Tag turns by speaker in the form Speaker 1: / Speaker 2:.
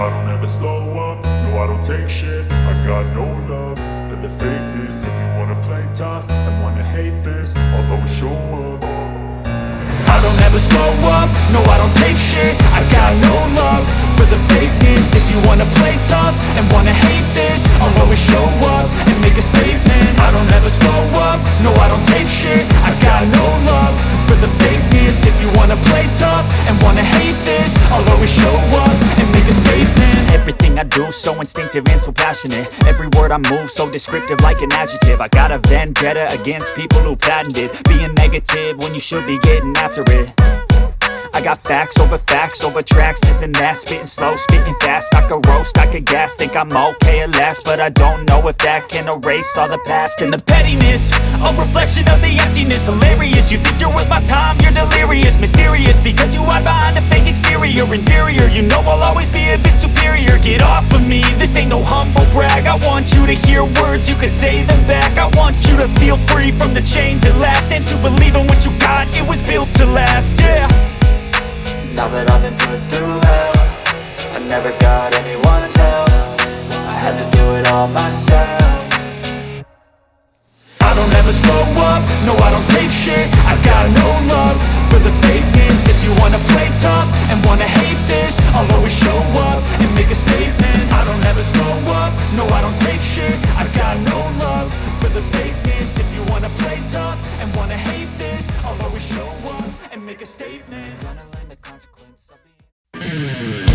Speaker 1: I don't ever slow up, no I don't take shit. I got no love for the fakeness. If you wanna play tough and wanna hate this, I'll always show up. I don't ever slow up, no I don't take shit. I got no love for the fakeness. If you wanna play tough and wanna hate this, I'll always show up and make a statement. I don't ever slow up, no I don't take shit. I got no love for the fakeness. If you wanna play tough and wanna hate this, I'll always show up and make a statement.
Speaker 2: Everything I do so instinctive and so passionate. Every word I move so descriptive like an adjective. I got a vendetta against people who patented being negative when you should be getting after it. I got facts over tracks, this and that. Spitting slow, spitting fast. I could roast, I could gas. Think I'm okay at last, but I don't know if that can erase all the past. And the pettiness, a reflection of the emptiness. Hilarious, you think you're worth my time, you're delirious. Mysterious, because you hide behind a fake exterior. Inferior, you know I'll always be a bit superior. Get off of me, this ain't no humble brag. I want you to hear words, you can say them back. I want you to feel free from the chains at last, and to believe in what you got, it was built to last, yeah.
Speaker 3: Now that I've been put through hell, I never got anyone's help. I had to do it all myself.
Speaker 1: I don't ever slow up, no I don't take shit. I got no love for the fakeness. If you wanna play tough and wanna hate this, I'll always show up and make a statement. I don't ever slow up, no I don't take shit. I got no love for the fakeness. If you wanna play tough and wanna hate this, I'll always show up and make a statement.
Speaker 2: Gonna learn the consequence of being